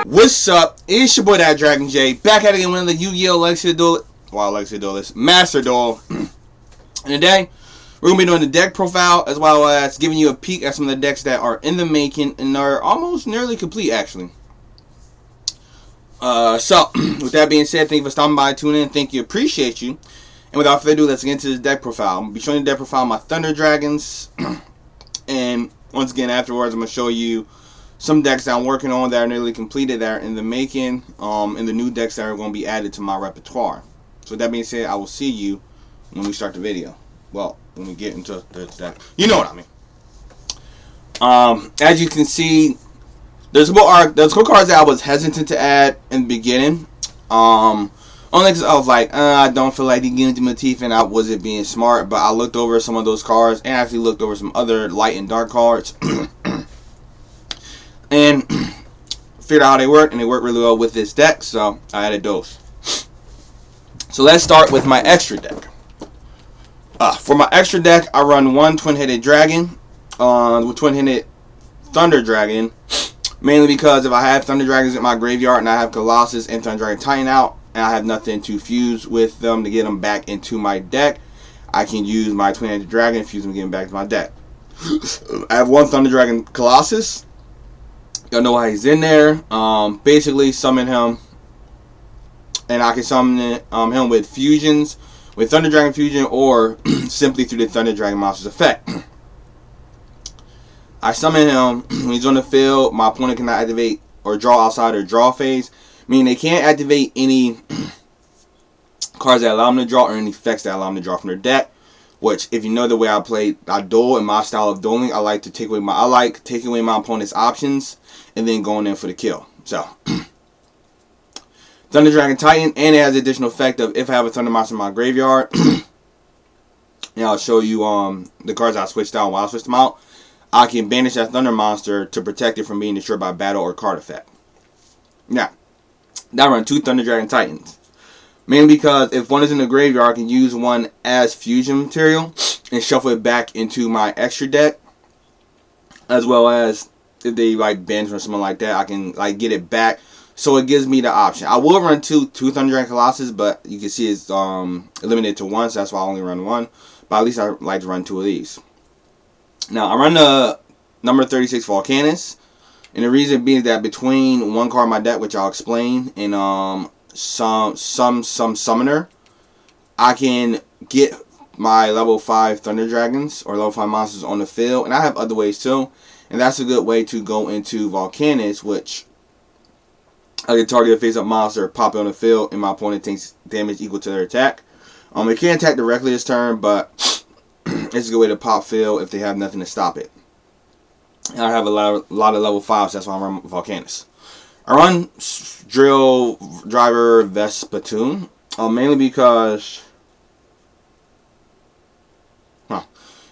What's up? It's your boy that Dragon J, back at it again with another Yu-Gi-Oh! Legacy Duel, Master Duel. And today, we're going to be doing the deck profile, as well as giving you a peek at some of the decks that are in the making, and are almost nearly complete, actually. So, with that being said, thank you for stopping by, tuning in, thank you, appreciate you. And without further ado, let's get into this deck profile. I'm going to be showing you the deck profile of my Thunder Dragons, and once again, afterwards, I'm going to show you some decks that I'm working on that are nearly completed, that are in the making, and the new decks that are going to be added to my repertoire. So with that being said, I will see you when we start the video. Well, when we get into the deck. You know what I mean. As you can see, there's a couple cards that I was hesitant to add in the beginning. Only because I was like, I don't feel like they give it to my teeth, and I wasn't being smart. But I looked over some of those cards, and actually looked over some other light and dark cards. And figured out how they work, and they work really well with this deck, so I added those. So let's start with my extra deck. For my extra deck, I run one twin-headed dragon, with twin-headed Thunder Dragon, mainly because if I have Thunder Dragons in my graveyard and I have Colossus and Thunder Dragon Titan out, and I have nothing to fuse with them to get them back into my deck, I can use my twin-headed dragon, fuse them, and get them back to my deck. I have one Thunder Dragon Colossus. Y'all know why he's in there. Basically, summon him, and I can summon him with fusions, with Thunder Dragon Fusion, or simply through the Thunder Dragon Monster's effect. I summon him when he's on the field. My opponent cannot activate or draw outside their draw phase, meaning they can't activate any cards that allow them to draw or any effects that allow them to draw from their deck. Which, if you know the way I duel in my style of dueling, I like taking away my opponent's options and then going in for the kill. So, Thunder Dragon Titan, and it has the additional effect of if I have a Thunder Monster in my graveyard, and I'll show you the cards I switched out while I switched them out, I can banish that Thunder Monster to protect it from being destroyed by battle or card effect. Now I run two Thunder Dragon Titans. Mainly because if one is in the graveyard, I can use one as fusion material and shuffle it back into my extra deck. As well as if they like bend or something like that, I can like get it back. So it gives me the option. I will run two Thunder Dragon Colossus, but you can see it's limited to one, so that's why I only run one. But at least I like to run two of these. Now I run the number 36 Volcanus, and the reason being that between one card in my deck, which I'll explain, and some summoner, I can get my level 5 Thunder Dragons or level 5 monsters on the field, and I have other ways too, and that's a good way to go into Volcanus, which I can target a face-up monster, pop it on the field, and my opponent takes damage equal to their attack. It can't attack directly this turn, but it's a good way to pop field if they have nothing to stop it. And I have a lot of level 5s, so that's why I run Volcanus. I run Drill Driver Vespatoon, mainly because,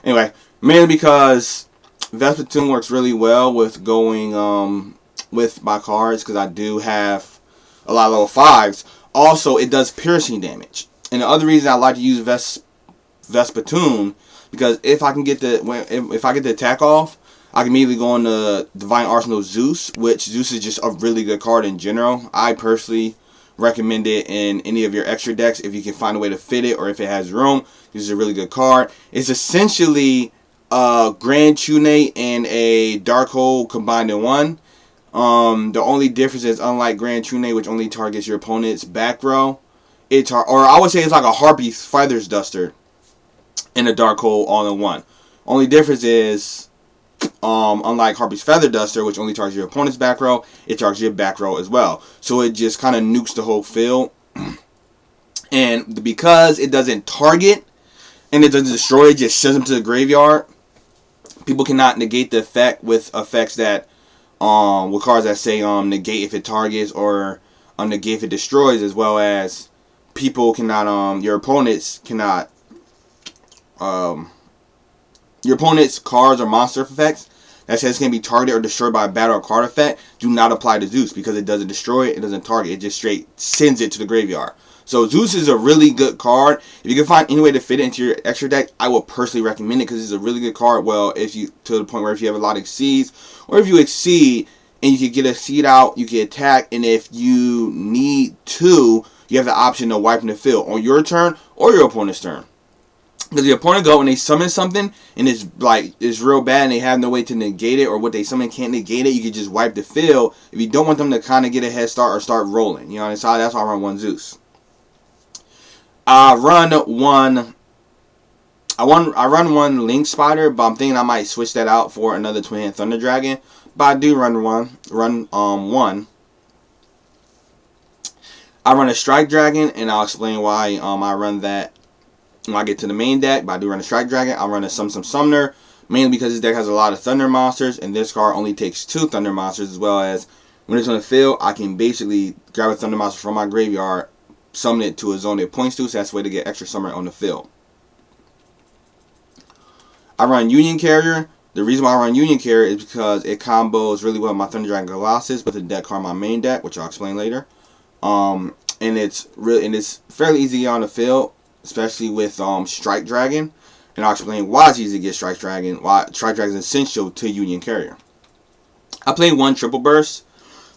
mainly because Vespatoon works really well with going with my cards, because I do have a lot of level 5s. Also, it does piercing damage, and the other reason I like to use Vespatoon, because if I can get if I get the attack off, I can immediately go on the Divine Arsenal Zeus, which Zeus is just a really good card in general. I personally recommend it in any of your extra decks if you can find a way to fit it or if it has room. This is a really good card. It's essentially a Grand Tunate and a Dark Hole combined in one. The only difference is, unlike Grand Tunate, which only targets your opponent's back row, or I would say it's like a Harpy's Feathers Duster and a Dark Hole all in one. Only difference is, unlike Harpy's Feather Duster, which only targets your opponent's back row, it targets your back row as well. So it just kind of nukes the whole field. And because it doesn't target and it doesn't destroy, it just sends them to the graveyard. People cannot negate the effect with effects that, with cards that say negate if it targets or negate if it destroys, as well as people cannot, your opponents cannot, your opponent's cards or monster effects that says can be targeted or destroyed by a battle or card effect do not apply to Zeus, because it doesn't destroy it, it doesn't target, it just straight sends it to the graveyard. So Zeus is a really good card. If you can find any way to fit it into your extra deck, I would personally recommend it because it's a really good card. Well, if you to the point where if you have a lot of exceeds, or if you exceed and you can get a seed out, you can attack, and if you need to, you have the option of wiping the field on your turn or your opponent's turn. Because the opponent go and they summon something and it's real bad and they have no way to negate it, or what they summon can't negate it, you can just wipe the field if you don't want them to kind of get a head start or start rolling. You know, that's why I run one Zeus. I run one Link Spider, but I'm thinking I might switch that out for another Twin Hand Thunder Dragon. But I do run one. I run a Strike Dragon, and I'll explain why I run that when I get to the main deck. But I do run a Strike Dragon. I run a Summoner, mainly because this deck has a lot of Thunder monsters, and this card only takes 2 Thunder monsters, as well as when it's on the field, I can basically grab a Thunder monster from my graveyard, summon it to a zone it points to, so that's the way to get extra summon on the field. I run Union Carrier. The reason why I run Union Carrier is because it combos really well with my Thunder Dragon Colossus with the deck card in my main deck, which I'll explain later. And it's fairly easy to get on the field, especially with Strike Dragon. And I'll explain why it's easy to get Strike Dragon, why Strike Dragon is essential to Union Carrier. I play one Triple Burst,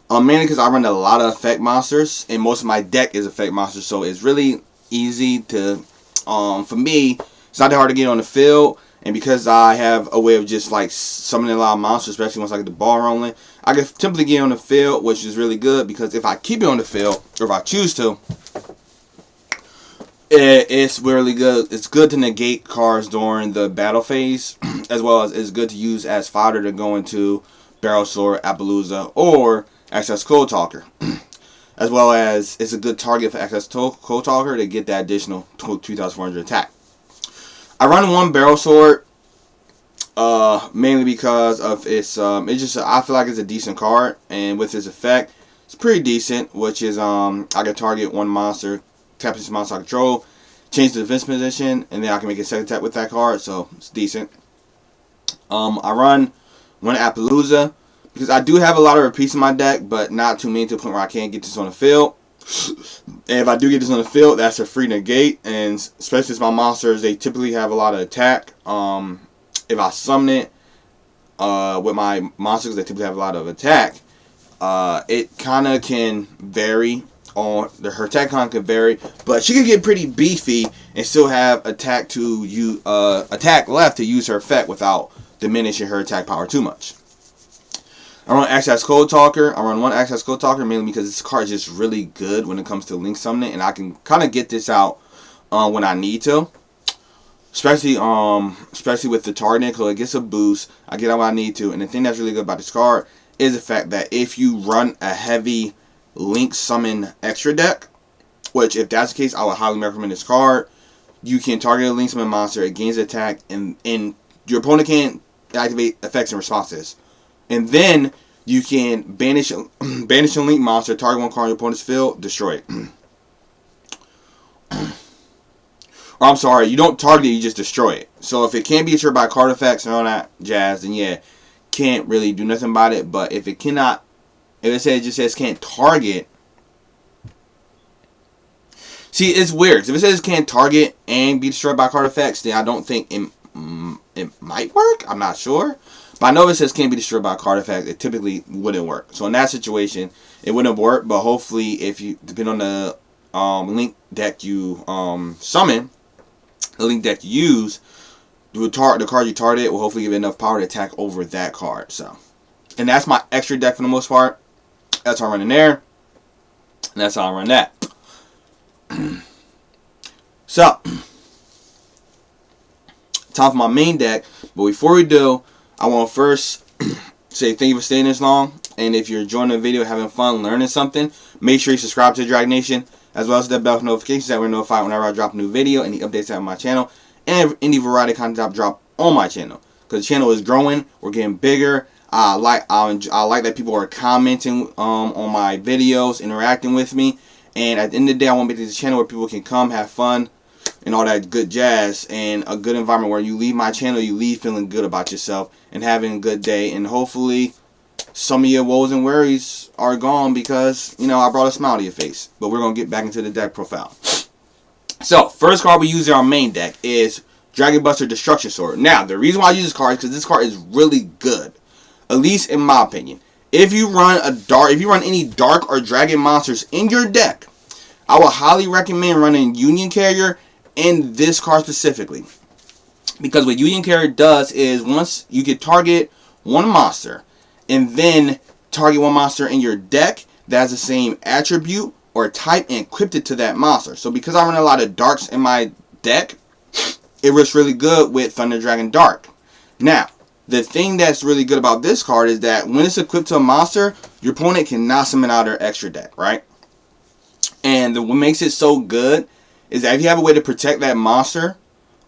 mainly because I run a lot of effect monsters, and most of my deck is effect monsters, so it's really easy to, for me, it's not that hard to get on the field. And because I have a way of just like summoning a lot of monsters, especially once I get the ball rolling, I can simply get on the field, which is really good because if I keep it on the field, or if I choose to, it's really good. It's good to negate cards during the battle phase, as well as it's good to use as fodder to go into Barrel Sword, Appaloosa, or Access Code Talker. As well as it's a good target for Access Code Talker to get that additional 2,400 attack. I run one Barrel Sword, mainly because of its, I feel like it's a decent card, and with its effect, it's pretty decent, which is, I can target one monster, tap this monster I control, change the defense position, and then I can make a second tap with that card, so it's decent. I run one Appaloosa, because I do have a lot of repeats in my deck, but not too many to the point where I can't get this on the field. And if I do get this on the field, that's a free negate, and especially since my monsters, they typically have a lot of attack. If I summon it with my monsters, they typically have a lot of attack. It kind of can vary on her attack con can vary, but she can get pretty beefy and still have attack left to use her effect without diminishing her attack power too much. I run Access Code Talker. I run one Access Code Talker mainly because this card is just really good when it comes to Link Summoning, and I can kind of get this out when I need to. Especially with the targeting, because it gets a boost. I get out when I need to, and the thing that's really good about this card is the fact that if you run a heavy Link Summon extra deck, which if that's the case, I would highly recommend this card. You can target a Link Summon monster, it gains attack, and your opponent can't activate effects in response to this. And then you can banish a Link monster, target one card on your opponent's field, destroy it. Or I'm sorry, you don't target it, you just destroy it. So if it can't be destroyed by card effects and all that jazz, then yeah, can't really do nothing about it. But if it cannot, if it just says can't target, see, it's weird. If it says can't target and be destroyed by card effects, then I don't think it might work. I'm not sure. But I know if it says can't be destroyed by a card effect, it typically wouldn't work. So in that situation, it wouldn't work. But hopefully, if you, depending on the Link deck you summon, the Link deck you use, the card you target will hopefully give it enough power to attack over that card. So, and that's my extra deck for the most part. That's how I run in there. And that's how I run that. So, time for my main deck. But before we do, I want to first say thank you for staying this long. And if you're enjoying the video, having fun, learning something, make sure you subscribe to Dragon Nation, as well as the bell for notifications that we're notified whenever I drop a new video, any updates on my channel, and any variety of content I drop on my channel. Because the channel is growing, we're getting bigger. I like that people are commenting on my videos, interacting with me. And at the end of the day, I want to make this a channel where people can come, have fun, and all that good jazz, and a good environment where you leave my channel, you leave feeling good about yourself and having a good day. And hopefully, some of your woes and worries are gone because, you know, I brought a smile to your face. But we're going to get back into the deck profile. So, first card we use in our main deck is Dragon Buster Destruction Sword. Now, the reason why I use this card is because this card is really good. At least in my opinion. If you run any dark or dragon monsters in your deck, I would highly recommend running Union Carrier and this card specifically. Because what Union Carrier does is once you can target one monster and then target one monster in your deck that has the same attribute or type and equipped it to that monster. So because I run a lot of darks in my deck, it works really good with Thunder Dragon Dark. Now, the thing that's really good about this card is that when it's equipped to a monster, your opponent cannot summon out their extra deck, right? And what makes it so good is that if you have a way to protect that monster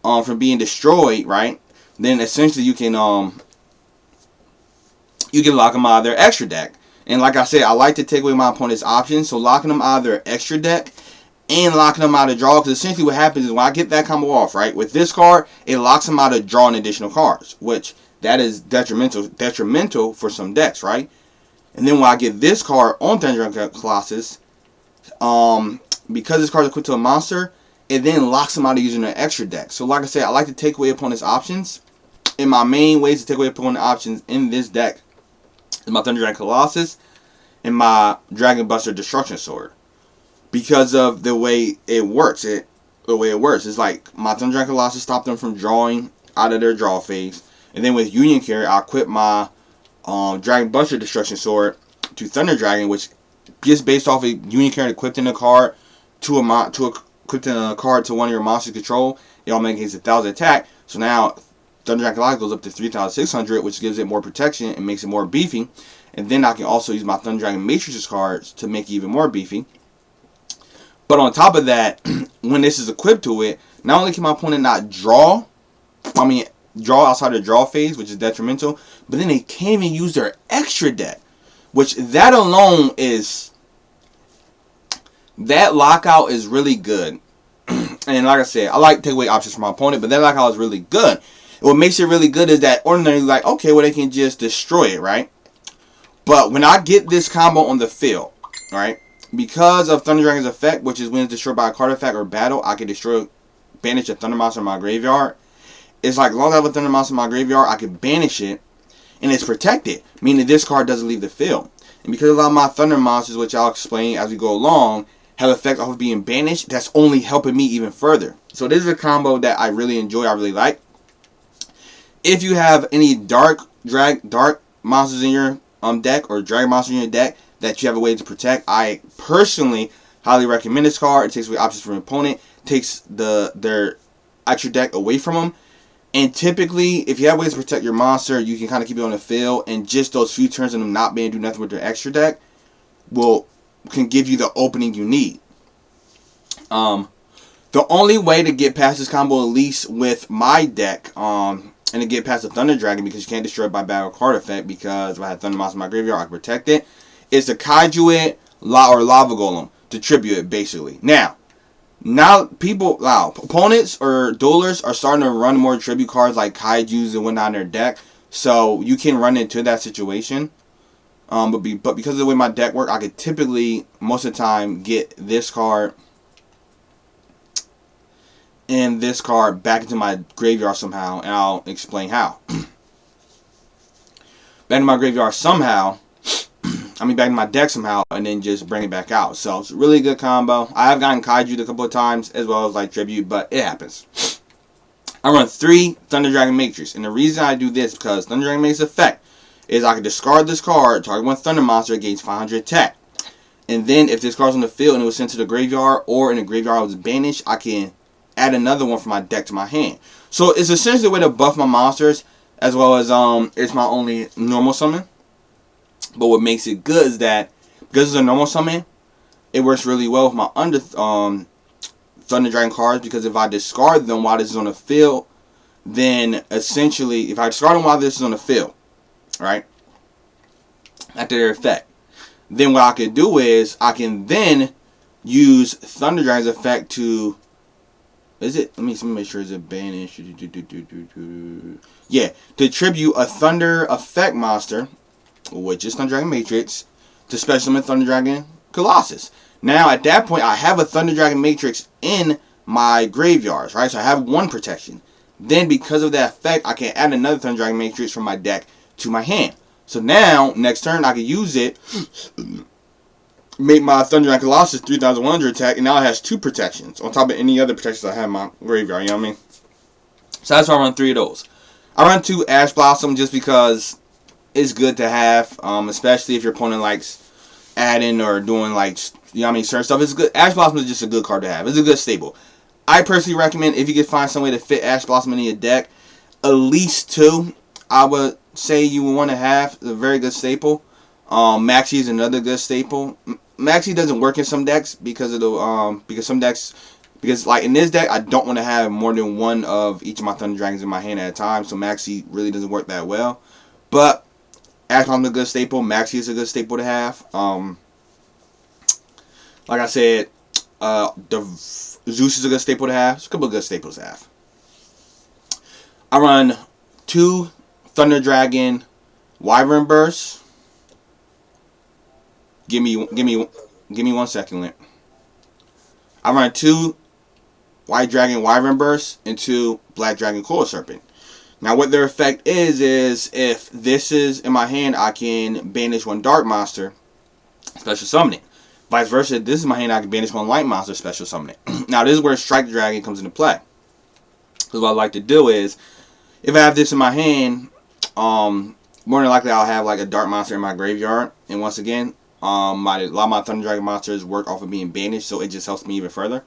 from being destroyed, right? Then essentially you can lock them out of their extra deck. And like I said, I like to take away my opponent's options, so locking them out of their extra deck and locking them out of draw, because essentially what happens is when I get that combo off, right, with this card, it locks them out of drawing additional cards, which that is detrimental for some decks, right? And then when I get this card on Thunder Dragon Colossus, because this card is equipped to a monster, it then locks them out of using an extra deck. So like I said, I like to take away opponent's options. And my main ways to take away opponent options in this deck is my Thunder Dragon Colossus and my Dragon Buster Destruction Sword. Because of the way it works. It's like my Thunder Dragon Colossus stops them from drawing out of their draw phase. And then with Union Carrier, I equip my Dragon Buster Destruction Sword to Thunder Dragon, which just based off of Union Carrier equipped in a card to a card to one of your monsters control, it all makes 1,000 attack. So now Thunder Dragon Colossus goes up to 3,600, which gives it more protection and makes it more beefy. And then I can also use my Thunder Dragon Matrix's cards to make it even more beefy. But on top of that, when this is equipped to it, not only can my opponent not draw outside the draw phase, which is detrimental, but then they can't even use their extra deck, which that alone is, that lockout is really good. And like I said, I like to take away options from my opponent, but that lockout is really good. What makes it really good is that ordinarily, like, okay, well, they can just destroy it, right? But when I get this combo on the field, right, because of Thunder Dragon's effect, which is when it's destroyed by a card effect or battle, I can banish a Thunder Monster in my graveyard. It's like, as long as I have a Thunder Monster in my graveyard, I can banish it, and it's protected, meaning this card doesn't leave the field. And because a lot of my Thunder Monsters, which I'll explain as we go along, have effect off of being banished, that's only helping me even further. So this is a combo that I really enjoy, I really like. If you have any dark monsters in your deck, or dragon monsters in your deck that you have a way to protect, I personally highly recommend this card. It takes away options from your opponent, takes their extra deck away from them. And typically, if you have ways to protect your monster, you can kind of keep it on the field, and just those few turns of them not being able to do nothing with their extra deck can give you the opening you need. The only way to get past this combo, at least with my deck, and to get past the Thunder Dragon, because you can't destroy it by battle card effect, because if I had Thunder Monster in my graveyard, I can protect it, is to Kaiju it or Lava Golem to tribute it, basically. Now opponents or duelers are starting to run more tribute cards like Kaijus and whatnot in their deck, so you can run into that situation. But because of the way my deck works, I could typically, most of the time, get this card and this card back into my graveyard somehow, and I'll explain how. Back in my graveyard somehow, back in my deck somehow, and then just bring it back out. So it's a really good combo. I have gotten Kaiju a couple of times, as well as like tribute, but it happens. I run 3 Thunder Dragon Matrix, and the reason I do this is because Thunder Dragon Matrix effect is I can discard this card, target one Thunder Monster, gains 500 attack. And then if this card's on the field and it was sent to the graveyard, or in the graveyard it was banished, I can add another one from my deck to my hand. So it's essentially a way to buff my monsters, as well as it's my only normal summon. But what makes it good is that because it's a normal summon, it works really well with my Thunder Dragon cards, because if I discard them while this is on the field, then essentially, if I discard them while this is on the field, right, after their effect, then what I can do is I can then use Thunder Dragon's effect to, let me make sure it's a banish. Yeah, to tribute a Thunder effect monster which is Thunder Dragon Matrix, to special summon Thunder Dragon Colossus. Now, at that point, I have a Thunder Dragon Matrix in my graveyards, right? So I have one protection. Then, because of that effect, I can add another Thunder Dragon Matrix from my deck to my hand. So now, next turn, I can use it, make my Thunder Dragon Colossus 3,100 attack, and now it has 2 protections on top of any other protections I have in my graveyard, you know what I mean? So that's why I run 3 of those. I run 2 Ash Blossom just because it's good to have, especially if your opponent likes adding or doing, like, you know what I mean, certain stuff. It's good. Ash Blossom is just a good card to have. It's a good staple. I personally recommend, if you can find some way to fit Ash Blossom in your deck, at least 2, I would say you would want to have. It's a very good staple. Maxi is another good staple. Maxi doesn't work in some decks because of the because like in this deck I don't want to have more than one of each of my Thunder Dragons in my hand at a time, so Maxi really doesn't work that well. But Ash Blossom is a good staple. Maxi is a good staple to have. Like I said, the Zeus is a good staple to have. There's a couple of good staples to have. I run 2 Thunder Dragon Wyvern Bursts. Give me 1 second, Lint. I run 2 White Dragon Wyvern Bursts and 2 Black Dragon Coil Serpent. Now, what their effect is if this is in my hand, I can banish 1 Dark Monster, special summon it. Vice versa, if this is my hand, I can banish 1 Light Monster, special summon it. Now, this is where Strike Dragon comes into play. Because what I like to do is, if I have this in my hand, more than likely I'll have like a Dark Monster in my graveyard. And once again, a lot of my Thunder Dragon monsters work off of being banished, so it just helps me even further.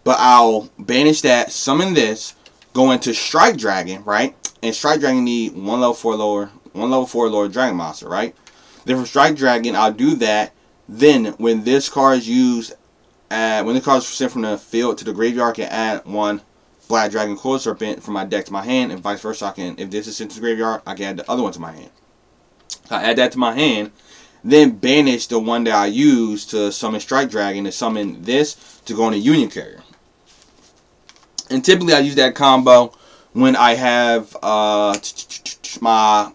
But I'll banish that, summon this, go into Strike Dragon, right? And Strike Dragon need 1 level 4 lower Dragon Monster, right? Then from Strike Dragon, I'll do that. Then when this card is used, when the card is sent from the field to the graveyard, I can add 1 Black Dragon Coil Serpent from my deck to my hand, and vice versa. If this is sent to the graveyard, I can add the other one to my hand. So I add that to my hand, then banish the one that I use to summon Strike Dragon and summon this to go on a Union Carrier. And typically I use that combo when I have my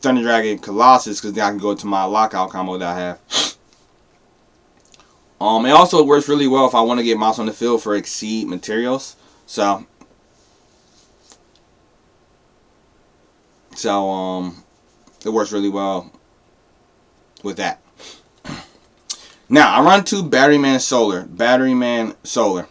Thunder Dragon Colossus, because then I can go to my lockout combo that I have. It also works really well if I want to get mouse on the field for Exceed materials. So it works really well with that. Now, I run 2 Batteryman Solar.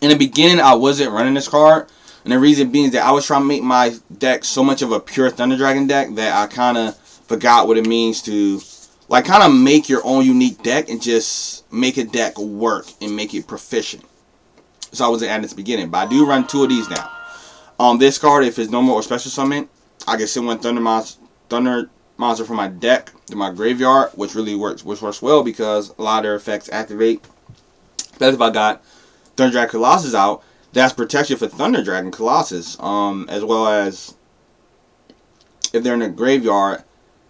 In the beginning, I wasn't running this card. And the reason being is that I was trying to make my deck so much of a pure Thunder Dragon deck that I kind of forgot what it means to, like, kind of make your own unique deck and just make a deck work and make it proficient. So I wasn't adding this beginning. But I do run 2 of these now. This card, if it's normal or special summon, I can send 1 Thunder Monster from my deck to my graveyard, which works well because a lot of their effects activate. Especially if I got Thunder Dragon Colossus out, that's protection for Thunder Dragon Colossus, as well as if they're in the graveyard,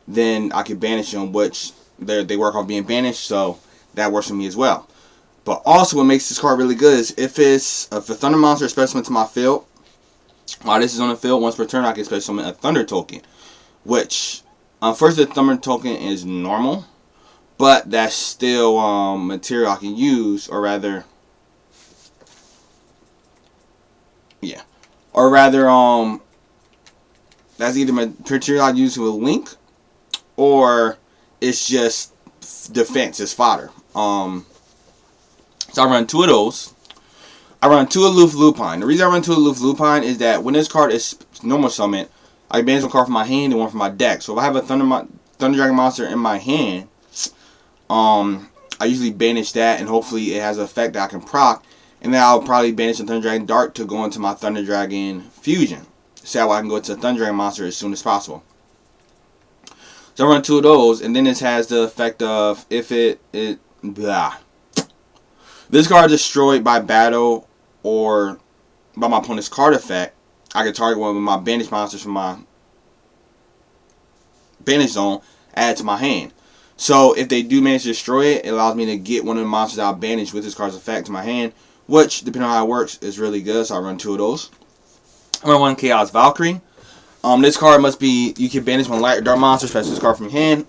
then I can banish them, which they work off being banished, so that works for me as well. But also what makes this card really good is if a Thunder Monster is special summon to my field, while this is on the field, once per turn I can special summon a Thunder token, which first the Thunder token is normal, but that's still material I can use, or rather that's either material I use with a link, or it's just defense, it's fodder. So I run 2 of those. I run 2 Aloof Lupine. The reason I run 2 Aloof Lupine is that when this card is normal summon, I banish 1 card from my hand and 1 from my deck. So if I have a Thunder Dragon monster in my hand, I usually banish that, and hopefully it has an effect that I can proc. And then I'll probably banish a Thunder Dragon Dart to go into my Thunder Dragon Fusion. So that way I can go to a Thunder Dragon monster as soon as possible. So I run 2 of those, and then this has the effect of if this card is destroyed by battle or by my opponent's card effect, I can target one of my banished monsters from my banish zone, add it to my hand. So if they do manage to destroy it, it allows me to get one of the monsters I'll banish with this card's effect to my hand, which, depending on how it works, is really good. So I run 2 of those. I run 1 Chaos Valkyrie. This card must be, you can banish one light or dark monster, special this card from your hand.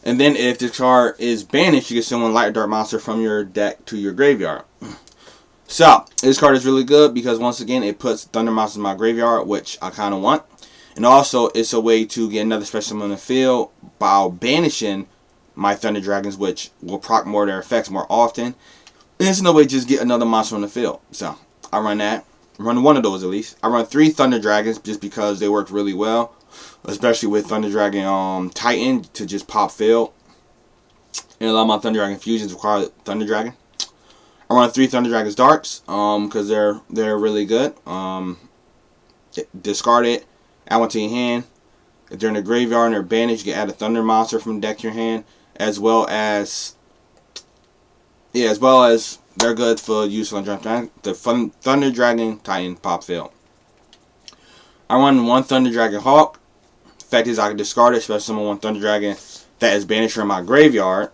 And then if this card is banished, you can send one light or dark monster from your deck to your graveyard. So, this card is really good because once again, it puts Thunder monsters in my graveyard, which I kind of want. And also, it's a way to get another special summon on the field by banishing my Thunder Dragons, which will proc more of their effects more often. And it's no way to just get another monster on the field. So, I run that. I run one of those at least. I run 3 Thunder Dragons just because they work really well. Especially with Thunder Dragon Titan to just pop field. And a lot of my Thunder Dragon fusions require Thunder Dragon. I run 3 Thunder Dragons Darks because they're really good. Discard it. Add one to your hand. If they're in the graveyard and they're banished, you can add a Thunder monster from the deck to your hand. As well as they're good for use on the Thunder Dragon Titan pop field. I run 1 Thunder Dragon Hawk. Fact is, I can discard it, especially summon 1 Thunder Dragon that is banished from my graveyard.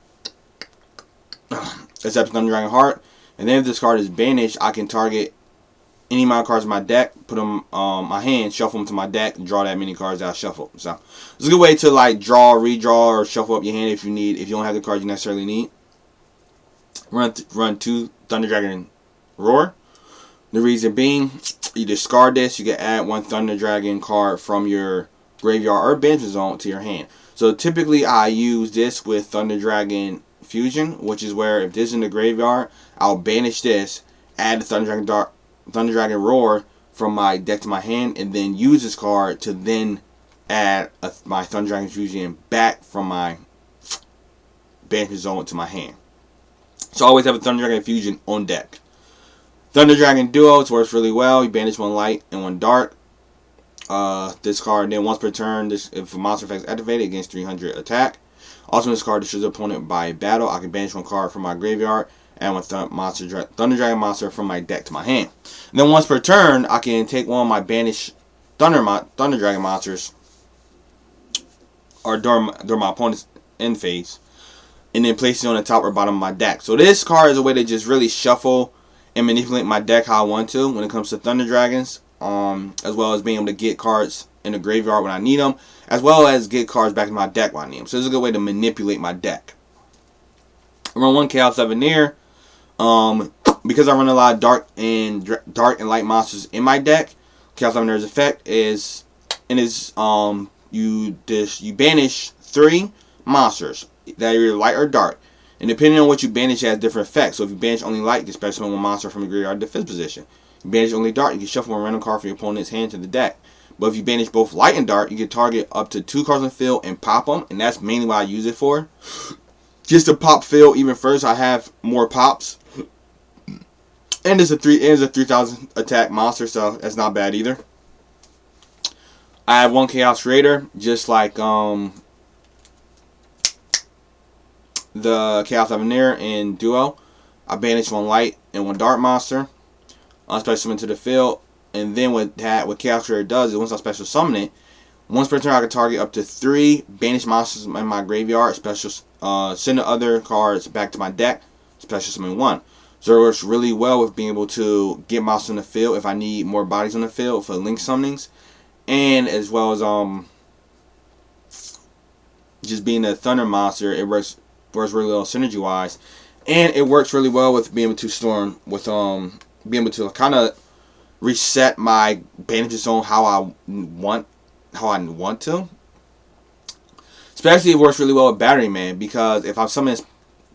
Except Thunder Dragon Heart. And then if this card is banished, I can target any of my cards in my deck, put them on my hand, shuffle them to my deck, and draw that many cards that I shuffle. So it's a good way to like draw, redraw, or shuffle up your hand if you don't have the cards you necessarily need. Run 2 Thunder Dragon Roar. The reason being, you discard this, you can add 1 Thunder Dragon card from your graveyard or banishment zone to your hand. So typically I use this with Thunder Dragon Fusion, which is where if this is in the graveyard, I'll banish this, add the Thunder Dragon Roar from my deck to my hand, and then use this card to then add my Thunder Dragon Fusion back from my banishment zone to my hand. So I always have a Thunder Dragon Fusion on deck. Thunder Dragon Duel works really well. You banish 1 light and 1 dark. This card, then once per turn, if a monster effect is activated, against 300 attack. Also, this card destroys the opponent by battle. I can banish 1 card from my graveyard and 1 Thunder Dragon monster from my deck to my hand. And then once per turn, I can take one of my banished Thunder Dragon monsters, or during my opponent's end phase, and then place it on the top or bottom of my deck. So this card is a way to just really shuffle and manipulate my deck how I want to when it comes to Thunder Dragons. As well as being able to get cards in the graveyard when I need them, as well as get cards back in my deck when I need them. So this is a good way to manipulate my deck. I run 1 Chaos Evanier. Because I run a lot of dark and light monsters in my deck. Chaos Evanier's effect is you banish 3 monsters that are either light or dark. And depending on what you banish, it has different effects. So if you banish only light, you can special summon 1 monster from your graveyard to 5th position. You banish only dark, you can shuffle a random card from your opponent's hand to the deck. But if you banish both light and dark, you can target up to 2 cards on the field and pop them. And that's mainly what I use it for. Just to pop field even first, I have more pops. And it's a 3000 attack monster, so that's not bad either. I have 1 Chaos Raider, just like the Chaos Evanier in Duel. I banish 1 light and 1 dark monster. I special summon to the field, and then what Chaos Raider does is once I special summon it, once per turn I can target up to 3 banished monsters in my graveyard, send the other cards back to my deck, special summon 1. So it works really well with being able to get monsters on the field if I need more bodies on the field for link summonings, and as well as just being a Thunder monster, it works really well synergy wise, and it works really well with being able to storm with being able to kind of reset my banishment zone how I want to. Especially it works really well with Battery Man, because if I'm summoning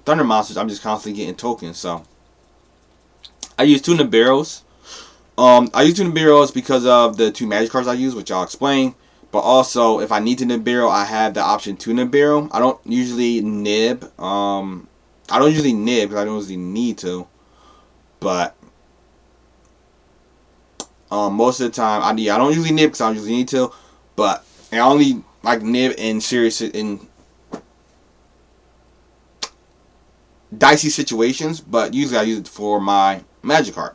Thunder monsters, I'm just constantly getting tokens. So I use 2 Nibiros. I use 2 Nibiros because of the 2 magic cards I use, which I'll explain. But also, if I need to Nibiru, I have the option to Nibiru. I don't usually nib. I don't usually nib because I don't usually need to. But most of the time, I don't usually nib because I don't usually need to. But I only like nib in dicey situations. But usually I use it for my magic card.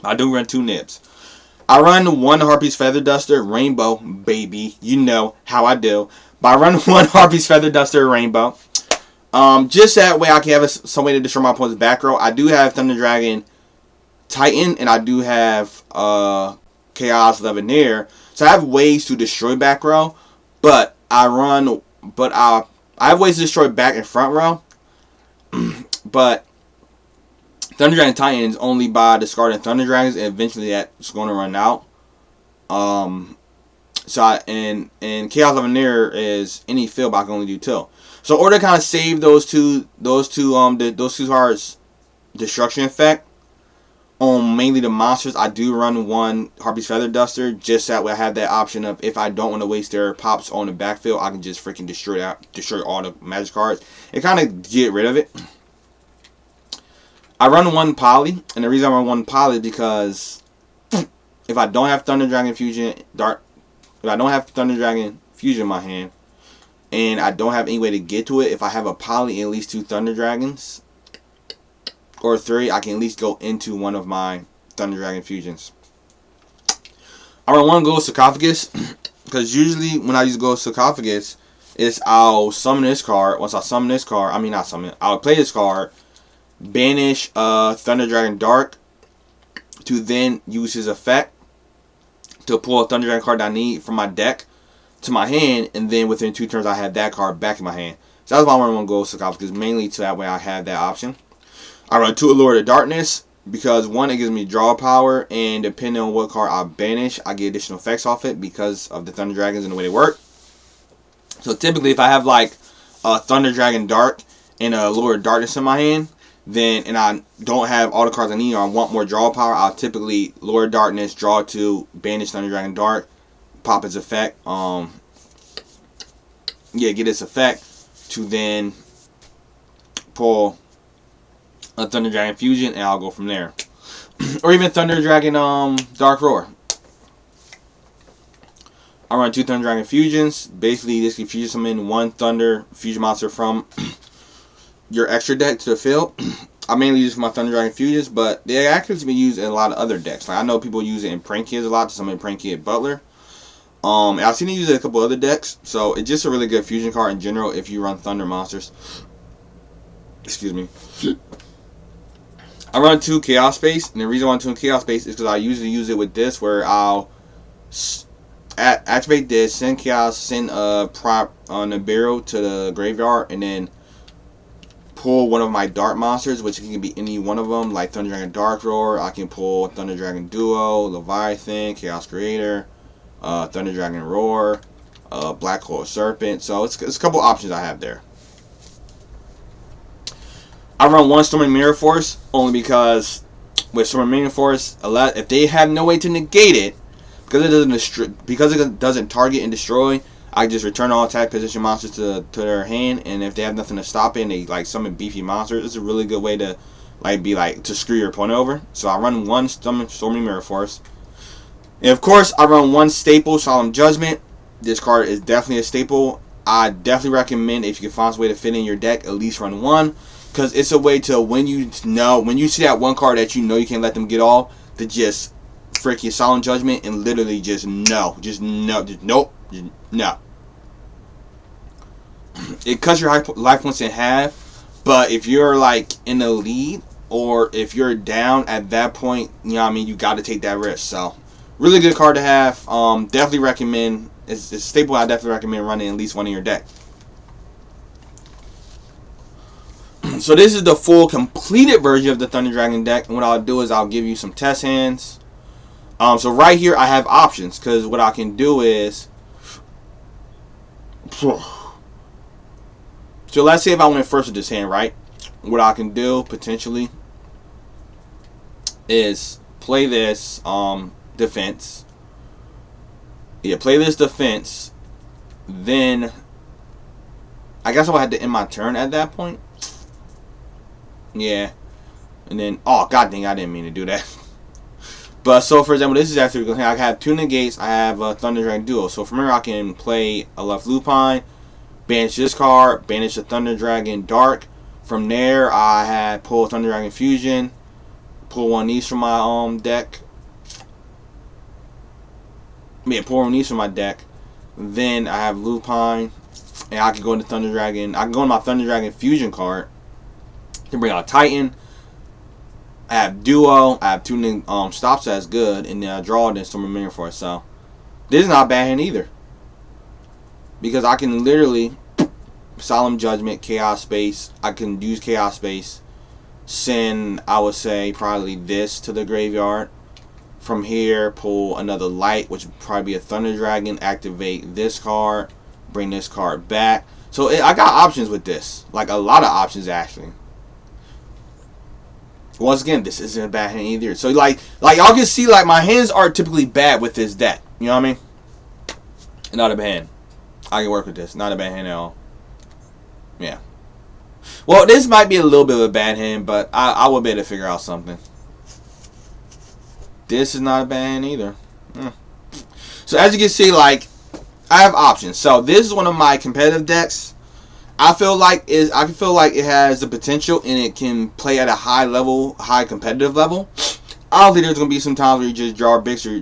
I do run 2 nibs. I run 1 Harpy's Feather Duster Rainbow, baby. You know how I do. But I run 1 Harpy's Feather Duster Rainbow. Just that way I can have some way to destroy my opponent's back row. I do have Thunder Dragon Titan, and I do have Chaos Levineer. So I have ways to destroy back row, but I have ways to destroy back and front row. But Thunder Dragon Titans only by discarding Thunder Dragons, and eventually that's going to run out. And Chaos Levineer is any field, but I can only do 2. So in order to kind of save those two cards destruction effect on mainly the monsters, I do run one Harpy's Feather Duster, just that way I have that option of, if I don't want to waste their pops on the backfield, I can just freaking destroy all the magic cards and kind of get rid of it. I run one Poly, and the reason I run one Poly is because if I don't have Thunder Dragon Fusion in my hand, and I don't have any way to get to it, if I have a Poly and at least 2 Thunder Dragons, or 3, I can at least go into one of my Thunder Dragon Fusions. I run one Gold Sarcophagus, because usually when I use Gold Sarcophagus, I'll summon this card. Once I summon this card, I'll play this card, banish Thunder Dragon Dark, to then use his effect to pull a Thunder Dragon card that I need from my deck to my hand, and then within 2 turns I have that card back in my hand. So that's why I run one Gold Sarcophagus, mainly so that way I have that option. I run 2 Allure to Darkness, because 1, it gives me draw power, and depending on what card I banish, I get additional effects off it because of the Thunder Dragons and the way they work. So typically if I have like a Thunder Dragon Dark and a Allure to Darkness in my hand, and I don't have all the cards I need, or I want more draw power, I'll typically Lure Darkness, draw 2, banish Thunder Dragon Dark, pop its effect, get its effect to then pull a Thunder Dragon Fusion, and I'll go from there. Or even Thunder Dragon Dark Roar. I run 2 Thunder Dragon Fusions. Basically, this can fusion summon 1 Thunder Fusion monster from your extra deck to the field. I mainly use it for my Thunder Dragon Fusions, but they actually can be used in a lot of other decks. Like I know people use it in Prank Kids a lot to summon Prank Kid Butler. And I've seen it used in a couple other decks, so it's just a really good fusion card in general if you run Thunder monsters. Excuse me. I run 2 Chaos Space, and the reason I run 2 Chaos Space is because I usually use it with this, where I'll activate this, send Chaos, send a prop on Nibiru to the graveyard, and then pull one of my Dark monsters, which can be any one of them, like Thunder Dragon Dark Roar. I can pull Thunder Dragon Duel, Leviathan, Chaos Creator, Thunder Dragon Roar, Black Hole Serpent. So it's a couple options I have there. I run 1 Storming Mirror Force only because with Storming Mirror Force, if they have no way to negate it, because it doesn't target and destroy, I just return all attack position monsters to their hand, and if they have nothing to stop it, and they like summon beefy monsters, it's a really good way to to screw your opponent over. So I run 1 Storming Mirror Force, and of course I run 1 staple Solemn Judgment. This card is definitely a staple. I definitely recommend, if you can find a way to fit in your deck, at least run 1, because it's a way to, when you see that one card that you can't let them get off, to just freaking Solemn Judgment and literally just nope. It cuts your life points in half, but if you're like in the lead, or if you're down at that point, you got to take that risk. So really good card to have. Definitely recommend. It's a staple. I definitely recommend running at least 1 in your deck. So this is the full completed version of the Thunder Dragon deck, and what I'll do is I'll give you some test hands. So right here I have options, because what I can do is, so let's say if I went first with this hand, right? What I can do potentially is play this defense. Yeah, play this defense. Then I guess I'll have to end my turn at that point. Yeah. And then, oh god dang, I didn't mean to do that. But so for example, this is actually, I have 2 negates, I have a Thunder Dragon Duel. So from here I can play a left Lupine, banish this card, banish the Thunder Dragon Dark. From there I had pull Thunder Dragon Fusion, pull 1 of these from my deck. Pull 1 of these from my deck. Then I have Lupine, and I can go into Thunder Dragon. I can go into my Thunder Dragon Fusion card to bring out Titan. I have Duel. I have two stops that's good, and then I draw then Storm of for it. So this is not a bad hand either, because I can literally Solemn Judgment, Chaos Space. I can use Chaos Space, send, I would say, probably this to the graveyard. From here, pull another light, which would probably be a Thunder Dragon. Activate this card, bring this card back. So I got options with this, like a lot of options actually. Once again, this isn't a bad hand either. So like y'all can see, like my hands are typically bad with this deck. You know what I mean? Not a bad hand. I can work with this. Not a bad hand at all. Yeah. Well, this might be a little bit of a bad hand, but I will be able to figure out something. This is not a bad hand either. So as you can see, like I have options. So this is one of my competitive decks. I feel like it has the potential and it can play at a high level, high competitive level. Obviously, there's gonna be some times where you just draw bricks or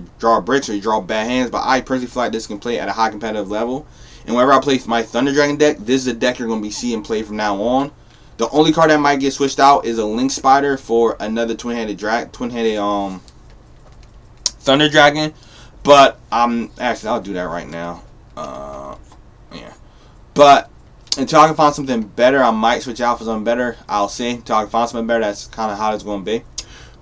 you draw bad hands, but I personally feel like this can play at a high competitive level. And whenever I play my Thunder Dragon deck, this is a deck you're gonna be seeing play from now on. The only card that might get switched out is a Link Spider for another twin-headed Thunder Dragon. But actually I'll do that right now. Yeah. But until I can find something better, I might switch out for something better. I'll see. Until I can find something better, that's kind of how it's going to be.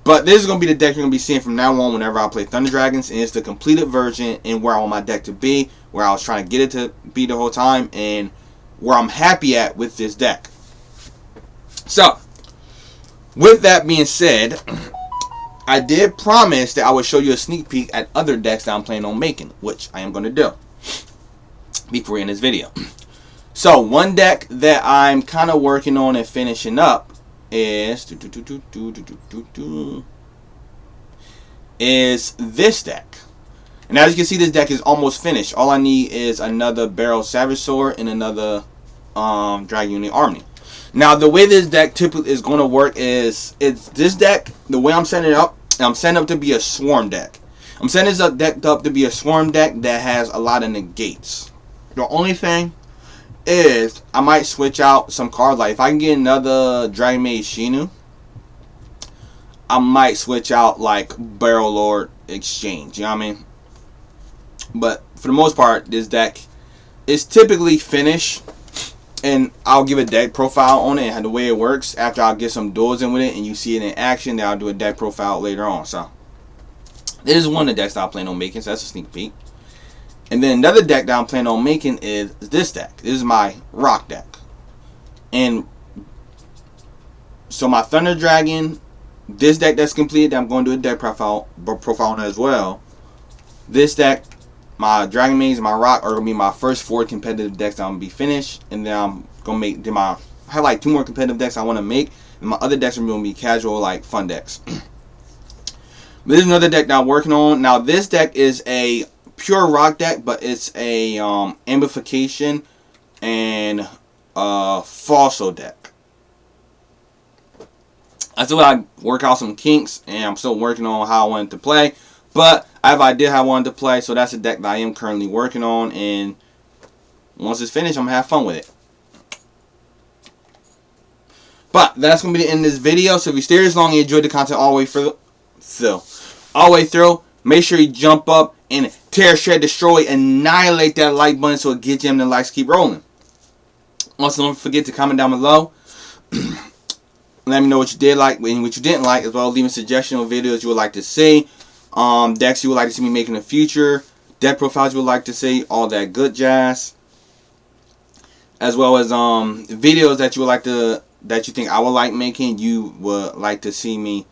But this is going to be the deck you're going to be seeing from now on whenever I play Thunder Dragons. And it's the completed version and where I want my deck to be, where I was trying to get it to be the whole time, and where I'm happy at with this deck. So, with that being said, I did promise that I would show you a sneak peek at other decks that I'm planning on making, which I am going to do before we end this video. So, one deck that I'm kind of working on and finishing up is this deck. And as you can see, this deck is almost finished. All I need is another Barrel Savage Sword and another Dragon Unit Army. Now, the way this deck typically is going to work is, this deck, the way I'm setting it up, I'm setting it up to be a swarm deck. I'm setting this deck up to be a swarm deck that has a lot of negates. The only thing is, I might switch out some cards. Like, if I can get another Dragon Maid Shinu, I might switch out, like, Barrel Lord Exchange. You know what I mean? But, for the most part, this deck is typically finished. And I'll give a deck profile on it and the way it works after I'll get some duels in with it and you see it in action. Then I'll do a deck profile later on. So, this is one of the decks that I plan on making. So, that's a sneak peek. And then another deck that I'm planning on making is this deck. This is my rock deck. And so my Thunder Dragon, this deck that's completed, I'm going to do a deck profile on it as well. This deck, my Dragon Maids and my Rock are going to be my first 4 competitive decks that I'm going to be finished. And then I'm going to make I have like 2 more competitive decks I want to make. And my other decks are going to be casual, like fun decks. This is another deck that I'm working on. Now this deck is a pure rock deck, but it's a amplification and falso deck. I still gotta work out some kinks, and I'm still working on how I want it to play. But I have an idea how I want it to play, so that's a deck that I am currently working on. And once it's finished, I'm gonna have fun with it. But that's gonna be the end of this video. So if you stay this long and you enjoyed the content all the way through, make sure you jump up and tear, shred, destroy, annihilate that like button so it gets you the likes keep rolling. Also, don't forget to comment down below. Let me know what you did like and what you didn't like, as well as leaving suggestions on videos you would like to see, decks you would like to see me make in the future, deck profiles you would like to see, all that good jazz, as well as videos that you would like to, that you think I would like making, you would like to see me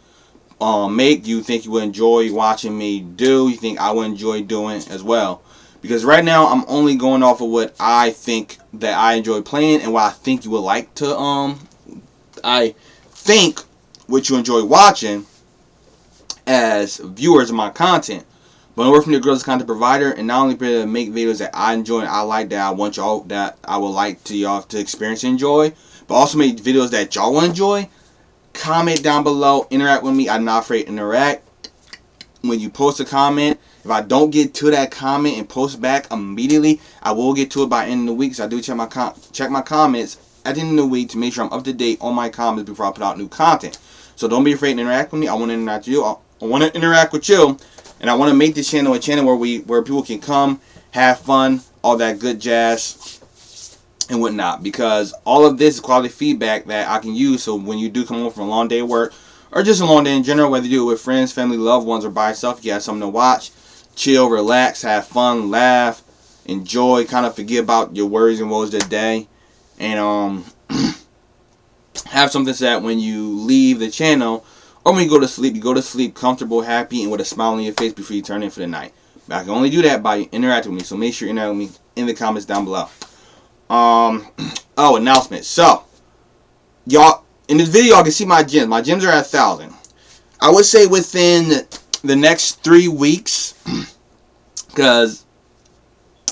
make, you think you would enjoy watching me do, you think I would enjoy doing as well. Because right now I'm only going off of what I think that I enjoy playing and what I think you would like to I think what you enjoy watching as viewers of my content. But I work from the Girls Content Provider, and not only be able to make videos that I enjoy and I like, that I want y'all, that I would like to y'all to experience and enjoy, but also make videos that y'all will enjoy. Comment down below, interact with me. I'm not afraid to interact. When you post a comment, if I don't get to that comment and post back immediately, I will get to it by the end of the week. So I do check my comments at the end of the week to make sure I'm up to date on my comments before I put out new content. So don't be afraid to interact with me. I want to interact with you. I want to interact with you, and I want to make this channel a channel where people can come, have fun, all that good jazz and whatnot, because all of this is quality feedback that I can use. So when you do come home from a long day of work, or just a long day in general, whether you do it with friends, family, loved ones, or by yourself, you have something to watch, chill, relax, have fun, laugh, enjoy, kind of forget about your worries and woes of the day, and have something so that when you leave the channel or when you go to sleep comfortable, happy, and with a smile on your face before you turn in for the night. But I can only do that by interacting with me, so make sure you interact with me in the comments down below. Oh, announcement. So, y'all, in this video, y'all can see my gyms. My gyms are at 1,000. I would say within the next 3 weeks, because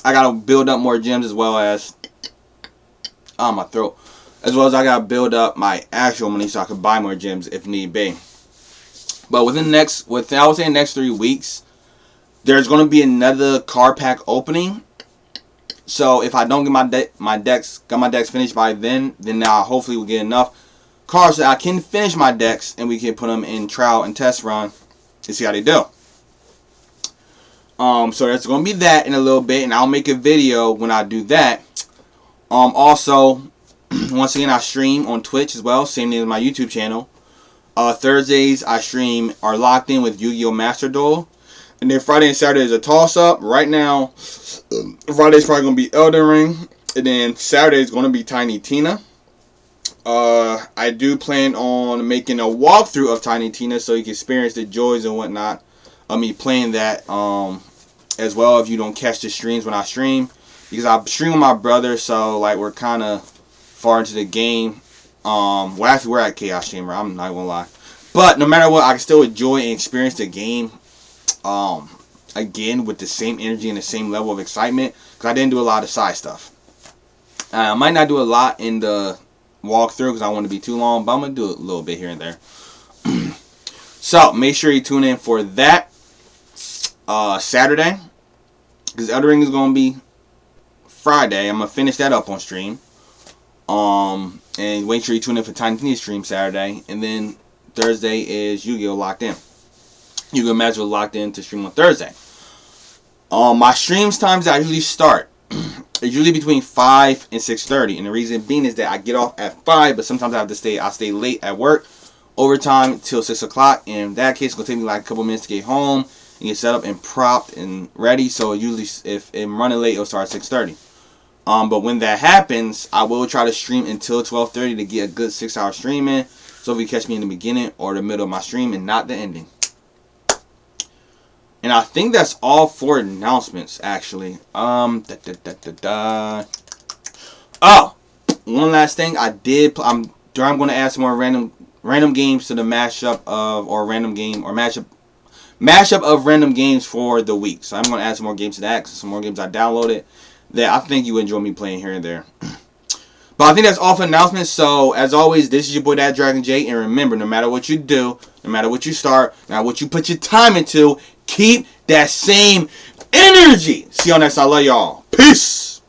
I gotta build up more gyms as well as, my throat, as well as I gotta build up my actual money so I can buy more gyms if need be. But within the next, I would say the next 3 weeks, there's gonna be another card pack opening. So if I don't get my decks finished by then now hopefully we'll get enough cards that I can finish my decks and we can put them in trial and test run to see how they do. So there's gonna be that in a little bit, and I'll make a video when I do that. Also, once again, I stream on Twitch as well, same name as my YouTube channel. Thursdays I stream are locked in with Yu-Gi-Oh! Master Duel. And then Friday and Saturday is a toss-up. Right now, Friday's probably going to be Elden Ring. And then Saturday is going to be Tiny Tina. I do plan on making a walkthrough of Tiny Tina so you can experience the joys and whatnot of me playing that as well if you don't catch the streams when I stream. Because I stream with my brother, so like we're kind of far into the game. Well, actually, we're at Chaos Chamber. I'm not going to lie. But no matter what, I can still enjoy and experience the game. Again, with the same energy and the same level of excitement, because I didn't do a lot of side stuff. I might not do a lot in the walkthrough because I want to be too long, but I'm going to do a little bit here and there. So, make sure you tune in for that Saturday, because Elden Ring is going to be Friday. I'm going to finish that up on stream. And make sure you tune in for Tiny Tina stream Saturday, and then Thursday is Yu-Gi-Oh! Locked In. You can imagine we're locked in to stream on Thursday. My streams times that I usually start is usually between 5 and 6:30, and the reason being is that I get off at 5, but sometimes I stay late at work, overtime till 6 o'clock. And in that case, it's gonna take me like a couple minutes to get home and get set up and propped and ready. So usually, if I'm running late, it'll start at 6:30. But when that happens, I will try to stream until 12:30 to get a good 6-hour stream in. So if you catch me in the beginning or the middle of my stream and not the ending. And I think that's all for announcements, actually. Oh, one last thing. I'm going to add some more random games to the mashup of random games for the week. So I'm going to add some more games to that, because some more games I downloaded that I think you enjoy me playing here and there. But I think that's all for announcements. So, as always, this is your boy, That Dragon J. And remember, no matter what you do, no matter what you start, no matter what you put your time into, keep that same energy. See y'all next time. I love y'all. Peace.